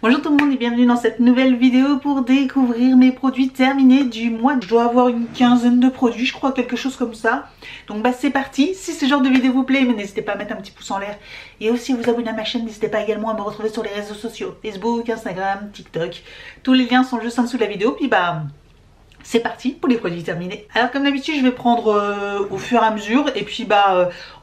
Bonjour tout le monde et bienvenue dans cette nouvelle vidéo pour découvrir mes produits terminés du mois. Je dois avoir une quinzaine de produits, je crois, quelque chose comme ça. Donc bah c'est parti. Si ce genre de vidéo vous plaît, n'hésitez pas à mettre un petit pouce en l'air et aussi à vous abonner à ma chaîne. N'hésitez pas également à me retrouver sur les réseaux sociaux, Facebook, Instagram, TikTok. Tous les liens sont juste en dessous de la vidéo. Puis bah c'est parti pour les produits terminés. Alors comme d'habitude je vais prendre au fur et à mesure et puis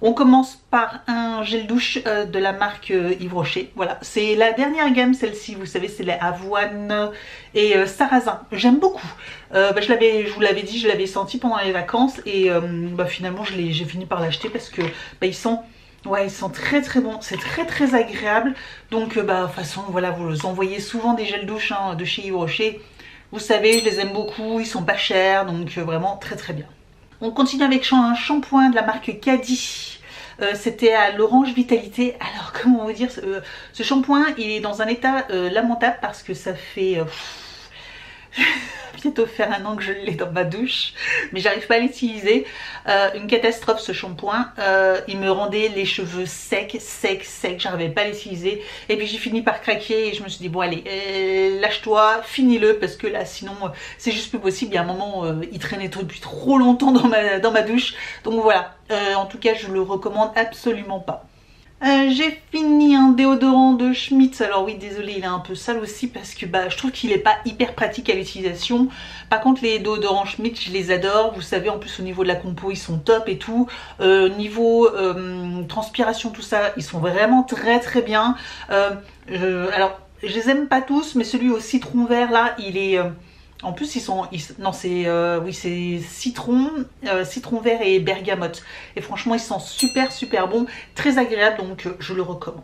on commence par un gel douche de la marque Yves Rocher. Voilà, c'est la dernière gamme, celle-ci, vous savez, c'est la avoine et sarrasin. J'aime beaucoup. Je vous l'avais dit, je l'avais senti pendant les vacances et finalement j'ai fini par l'acheter parce que ils sont... Ouais, ils sont très très bons, c'est très agréable. Donc de toute façon, voilà, vous envoyez souvent des gels douche de chez Yves Rocher. Vous savez, je les aime beaucoup, ils sont pas chers, donc vraiment très bien. On continue avec un shampoing de la marque Caddy. C'était à l'orange vitalité. Alors comment vous dire, ce shampoing il est dans un état lamentable parce que ça fait bientôt faire un an que je l'ai dans ma douche, mais j'arrive pas à l'utiliser. Une catastrophe ce shampoing. Il me rendait les cheveux secs, j'arrivais pas à l'utiliser. Et puis j'ai fini par craquer et je me suis dit bon allez, lâche-toi, finis-le parce que là sinon c'est juste plus possible. Il y a un moment, il traînait depuis trop longtemps dans ma douche. Donc voilà, en tout cas je le recommande absolument pas. J'ai fini un déodorant de Schmitt. Alors oui, désolé, il est un peu sale aussi parce que je trouve qu'il n'est pas hyper pratique à l'utilisation. Par contre, les déodorants Schmitt, je les adore. Vous savez, en plus au niveau de la compo, ils sont top et tout. Niveau transpiration, tout ça, ils sont vraiment très bien. Alors, je les aime pas tous, mais celui au citron vert là, il est... En plus, c'est citron, citron vert et bergamote. Et franchement, ils sont super bons, très agréables, donc je le recommande.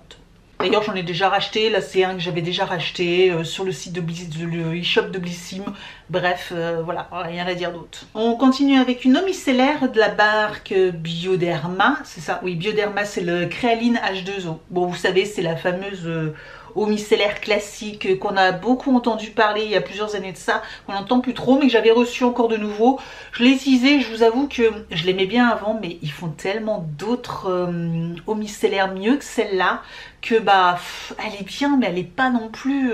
D'ailleurs, j'en ai déjà racheté. Là, c'est un que j'avais déjà racheté sur le site de le e-shop de Blissim. Bref, voilà, rien à dire d'autre. On continue avec une eau micellaire de la marque Bioderma. C'est ça, oui, Bioderma, c'est le Créaline H2O. Bon, vous savez, c'est la fameuse... eau micellaire classique qu'on a beaucoup entendu parler il y a plusieurs années de ça, qu'on n'entend plus trop mais que j'avais reçu encore de nouveau. Je l'ai utilisé, je vous avoue que je l'aimais bien avant mais ils font tellement d'autres eau micellaires mieux que celle-là que elle est bien mais elle est pas non plus...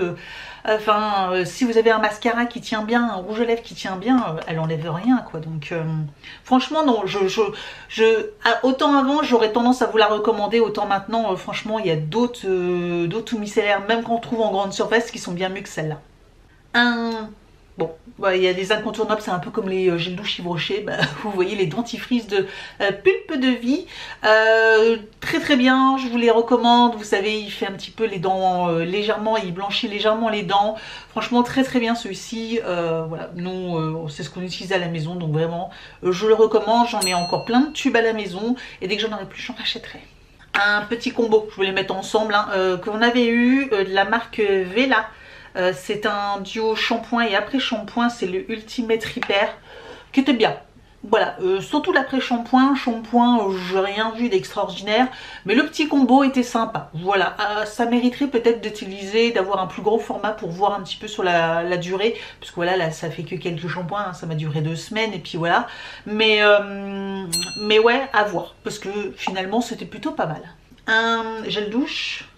si vous avez un mascara qui tient bien, un rouge à lèvres qui tient bien, elle enlève rien quoi. Donc franchement non, autant avant j'aurais tendance à vous la recommander, autant maintenant franchement il y a d'autres eaux micellaires même qu'on trouve en grande surface qui sont bien mieux que celle-là. Bon, il y a des incontournables, c'est un peu comme les gels douche Yves Rocher. Vous voyez les dentifrices de Pulpe de Vie. Très bien, je vous les recommande. Vous savez, il fait un petit peu les dents légèrement, il blanchit légèrement les dents. Franchement, très bien celui-ci. Voilà, nous, c'est ce qu'on utilise à la maison, donc vraiment, je le recommande. J'en ai encore plein de tubes à la maison et dès que j'en aurai plus, j'en rachèterai. Un petit combo, je vais les mettre ensemble, qu'on avait eu de la marque Vela. C'est un duo shampoing et après shampoing, c'est le Ultimate Repair qui était bien. Voilà, surtout l'après shampoing, j'ai rien vu d'extraordinaire, mais le petit combo était sympa. Voilà, ça mériterait peut-être d'utiliser, d'avoir un plus gros format pour voir un petit peu sur la durée, parce que voilà, là ça fait que quelques shampoings, ça m'a duré 2 semaines et puis voilà. Mais ouais, à voir, parce que finalement c'était plutôt pas mal. Un gel douche,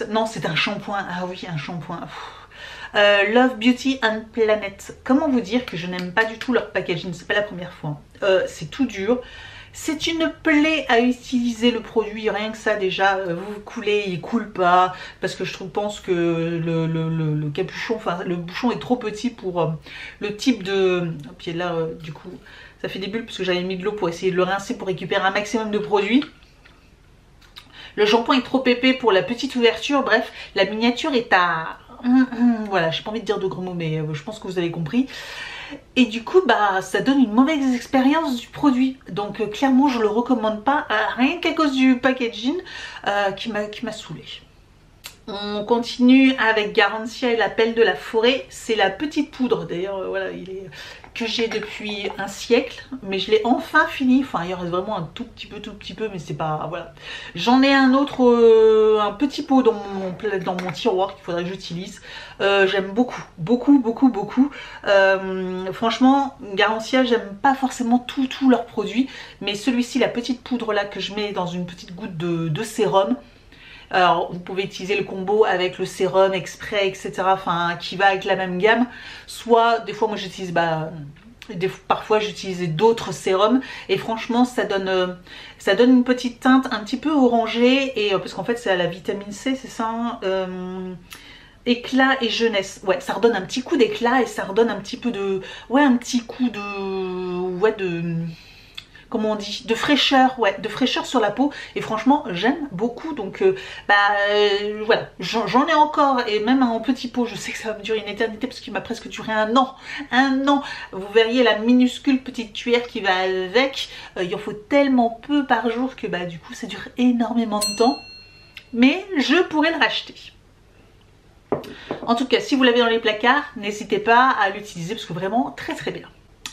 non c'est un shampoing, ah oui un shampoing. Love Beauty and Planet. Comment vous dire que je n'aime pas du tout leur packaging, c'est pas la première fois. C'est tout dur. C'est une plaie à utiliser le produit, rien que ça déjà, vous coulez, il coule pas, parce que pense que le capuchon, le bouchon est trop petit pour le type de... Puis là, du coup, ça fait des bulles parce que j'avais mis de l'eau pour essayer de le rincer pour récupérer un maximum de produit. Le shampoing est trop épais pour la petite ouverture, bref, la miniature est à... Voilà, j'ai pas envie de dire de gros mots, mais je pense que vous avez compris. Et du coup, ça donne une mauvaise expérience du produit. Donc clairement, je le recommande pas, rien qu'à cause du packaging qui m'a saoulée. On continue avec Garantia et la pelle de la forêt. C'est la petite poudre, d'ailleurs, voilà, que j'ai depuis un siècle, mais je l'ai enfin fini. Enfin, il reste vraiment un tout petit peu, mais c'est pas... Voilà. J'en ai un autre, un petit pot dans mon tiroir qu'il faudrait que j'utilise. J'aime beaucoup. Franchement, Garantia, j'aime pas forcément tous leurs produits, mais celui-ci, la petite poudre là que je mets dans une petite goutte de sérum, Alors vous pouvez utiliser le combo avec le sérum exprès, etc. Enfin, qui va avec la même gamme. Soit, des fois moi j'utilise, parfois j'utilisais d'autres sérums et franchement ça donne une petite teinte un petit peu orangée et parce qu'en fait c'est à la vitamine C, c'est ça hein, éclat et jeunesse, ouais, ça redonne un petit coup d'éclat et ça redonne un petit peu de, ouais, un petit coup de, ouais, de, comment on dit, de fraîcheur, ouais, de fraîcheur sur la peau et franchement j'aime beaucoup. Donc voilà, j'en ai encore et même en petit pot, je sais que ça va me durer une éternité parce qu'il m'a presque duré un an. Vous verriez la minuscule petite cuillère qui va avec, il en faut tellement peu par jour que du coup ça dure énormément de temps, mais je pourrais le racheter. En tout cas, si vous l'avez dans les placards, n'hésitez pas à l'utiliser parce que vraiment très très bien.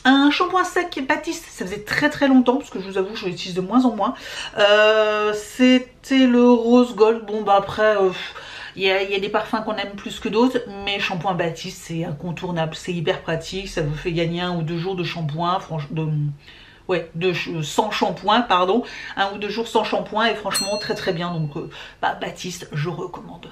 Un shampoing sec Batiste, ça faisait très longtemps parce que je vous avoue je l'utilise de moins en moins. C'était le Rose Gold. Bon après il y a des parfums qu'on aime plus que d'autres, mais shampoing Batiste c'est incontournable, c'est hyper pratique, ça vous fait gagner 1 ou 2 jours de shampoing, sans shampoing, pardon, 1 ou 2 jours sans shampoing et franchement très bien. Donc Batiste, je recommande.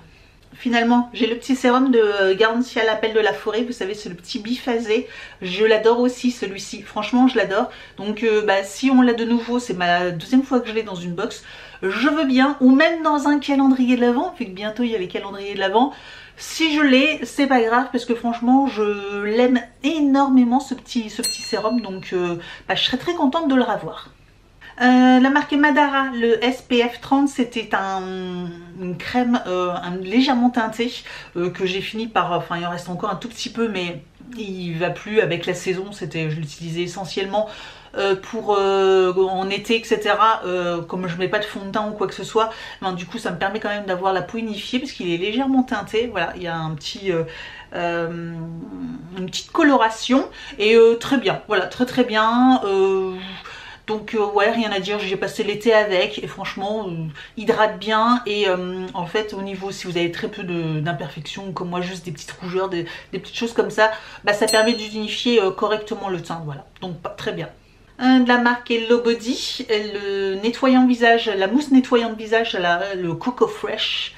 Finalement, j'ai le petit sérum de Garantia l'appel de la forêt, vous savez c'est le petit biphasé, je l'adore aussi celui-ci, franchement je l'adore. Donc si on l'a de nouveau, c'est ma 2e fois que je l'ai dans une box, je veux bien, ou même dans un calendrier de l'Avent, vu que bientôt il y a les calendriers de l'Avent. Si je l'ai, c'est pas grave parce que franchement je l'aime énormément ce petit sérum, donc je serais très contente de le revoir. La marque Madara, le SPF 30, c'était une crème légèrement teintée que j'ai fini par, enfin il en reste encore un tout petit peu mais il va plus avec la saison, je l'utilisais essentiellement pour en été, etc. Comme je mets pas de fond de teint ou quoi que ce soit, du coup ça me permet quand même d'avoir la peau unifiée parce qu'il est légèrement teinté, voilà, il y a un petit une petite coloration et très bien, voilà, très bien. Donc ouais, rien à dire, j'ai passé l'été avec et franchement hydrate bien et en fait au niveau, si vous avez très peu d'imperfections comme moi, juste des petites rougeurs, des petites choses comme ça, ça permet d'unifier correctement le teint, voilà, donc très bien. De la marque Hello Body, le nettoyant visage, la mousse nettoyante visage, le Coco Fresh.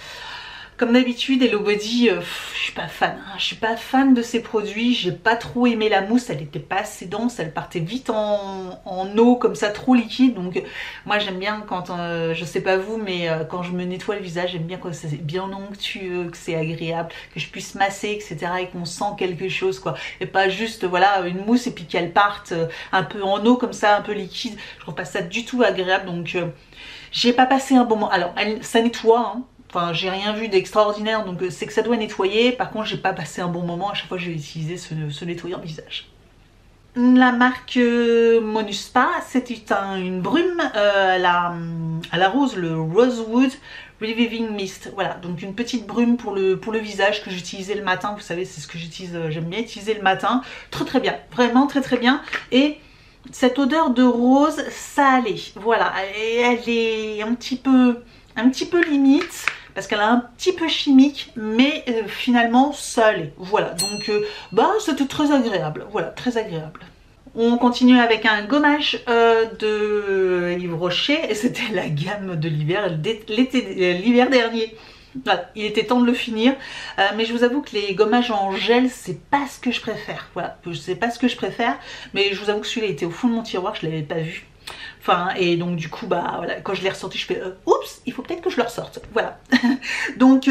Comme d'habitude, Hello Body, je suis pas fan. Hein. Je suis pas fan de ces produits. J'ai pas trop aimé la mousse. Elle était pas assez dense. Elle partait vite en eau comme ça, trop liquide. Donc moi j'aime bien quand, je sais pas vous, mais quand je me nettoie le visage, j'aime bien quand c'est bien onctueux, que c'est agréable, que je puisse masser, etc. Et qu'on sent quelque chose, quoi. Et pas juste voilà une mousse et puis qu'elle parte un peu en eau comme ça, un peu liquide. Je trouve pas ça du tout agréable. Donc j'ai pas passé un bon moment. Alors ça nettoie. Hein. Enfin, j'ai rien vu d'extraordinaire, donc c'est que ça doit nettoyer. Par contre, j'ai pas passé un bon moment à chaque fois que j'ai utilisé ce nettoyant visage. La marque Monuspa, c'était une brume à la rose, le Rosewood Reviving Mist. Voilà, donc une petite brume pour le visage que j'utilisais le matin. Vous savez, c'est ce que j'utilise, j'aime bien utiliser le matin. Très bien, vraiment très bien. Et cette odeur de rose, ça allait. Voilà, elle est un petit peu limite. Parce qu'elle est un petit peu chimique, mais finalement ça allait. Voilà, donc c'était très agréable. Voilà, très agréable. On continue avec un gommage de Yves Rocher, et c'était la gamme de l'hiver, l'hiver dernier. Voilà, il était temps de le finir, mais je vous avoue que les gommages en gel, c'est pas ce que je préfère. Voilà, c'est pas ce que je préfère, mais je vous avoue que celui-là était au fond de mon tiroir, je l'avais pas vu. Enfin, et donc du coup, voilà, quand je l'ai ressorti, je fais oups, il faut peut-être que je le ressorte. Voilà. Donc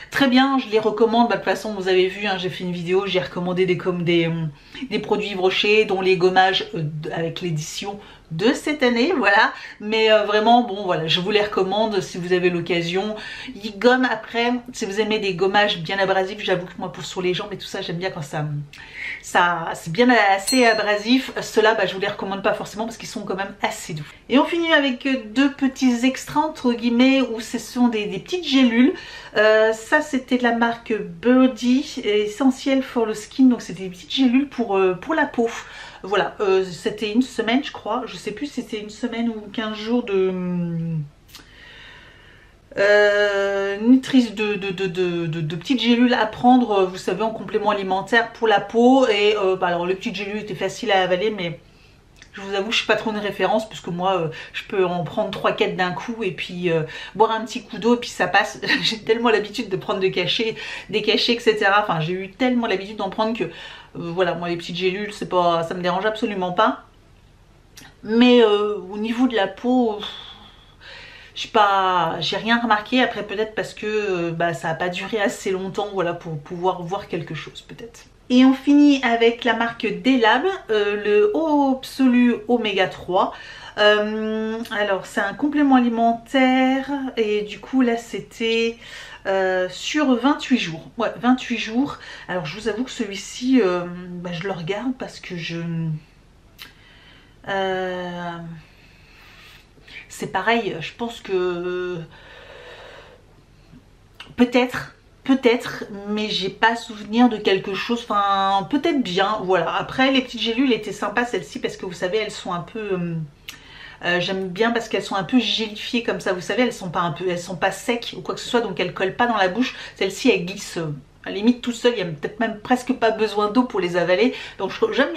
très bien, je les recommande. De toute façon, vous avez vu, hein, j'ai fait une vidéo, j'ai recommandé des produits Yves Rocher, dont les gommages avec l'édition de cette année, voilà. Mais vraiment, bon, voilà, je vous les recommande si vous avez l'occasion. Ils gomment après, si vous aimez des gommages bien abrasifs, j'avoue que moi, sur les jambes et tout ça, j'aime bien quand ça c'est bien assez abrasif. Ceux-là, je vous les recommande pas forcément parce qu'ils sont quand même assez doux. Et on finit avec 2 petits extraits entre guillemets où ce sont des petites gélules. Ça c'était de la marque Birdie, Essentiel for the Skin, donc c'était des petites gélules pour la peau. Voilà, c'était une semaine je crois, je sais plus si c'était une semaine ou 15 jours de nutrice de petites gélules à prendre, vous savez, en complément alimentaire pour la peau. Et alors les petites gélules étaient faciles à avaler, mais Je vous avoue, je suis pas trop une référence puisque moi, je peux en prendre 3-4 d'un coup et puis boire un petit coup d'eau et puis ça passe. J'ai tellement l'habitude de prendre des cachets, etc. Enfin, j'ai eu tellement l'habitude d'en prendre que voilà, moi les petites gélules, c'est pas, ça me dérange absolument pas. Mais au niveau de la peau, j'ai rien remarqué. Après peut-être parce que ça n'a pas duré assez longtemps, voilà, pour pouvoir voir quelque chose peut-être. Et on finit avec la marque Delab, le Absolu Oméga 3. Alors c'est un complément alimentaire et du coup là c'était sur 28 jours. Ouais, 28 jours. Alors je vous avoue que celui-ci, je le regarde parce que c'est pareil, je pense que peut-être, mais j'ai pas souvenir de quelque chose, enfin peut-être bien, voilà. Après les petites gélules étaient sympas celles-ci parce que vous savez elles sont un peu... j'aime bien parce qu'elles sont un peu gélifiées comme ça, vous savez, elles sont pas secs ou quoi que ce soit, donc elles collent pas dans la bouche. Celle-ci elle glisse à la limite tout seul, il n'y a peut-être même presque pas besoin d'eau pour les avaler. Donc j'aime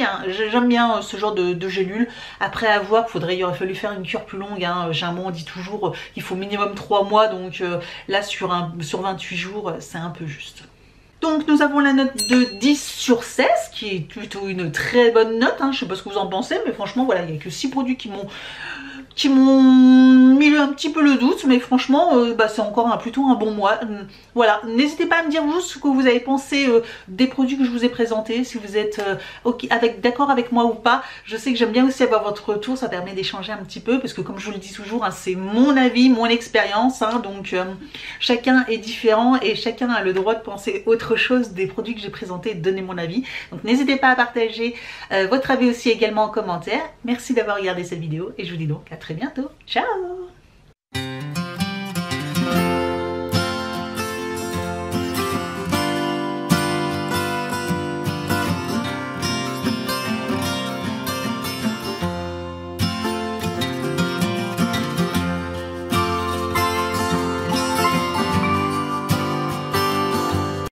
bien ce genre de gélules. Après à voir, il aurait fallu faire une cure plus longue, hein. J'ai un moment on dit toujours il faut minimum 3 mois, donc là sur 28 jours c'est un peu juste. Donc nous avons la note de 10 sur 16 qui est plutôt une très bonne note, hein. Je sais pas ce que vous en pensez, mais franchement voilà, il n'y a que 6 produits qui m'ont mis un petit peu le doute, mais franchement c'est encore plutôt un bon mois. Voilà, n'hésitez pas à me dire vous ce que vous avez pensé des produits que je vous ai présentés, si vous êtes d'accord avec moi ou pas. Je sais que j'aime bien aussi avoir votre retour, ça permet d'échanger un petit peu, parce que comme je vous le dis toujours, hein, c'est mon avis, mon expérience, hein, donc chacun est différent et chacun a le droit de penser autre chose des produits que j'ai présentés et de donner mon avis. Donc n'hésitez pas à partager votre avis aussi également en commentaire. Merci d'avoir regardé cette vidéo et je vous dis donc à très bientôt. Ciao!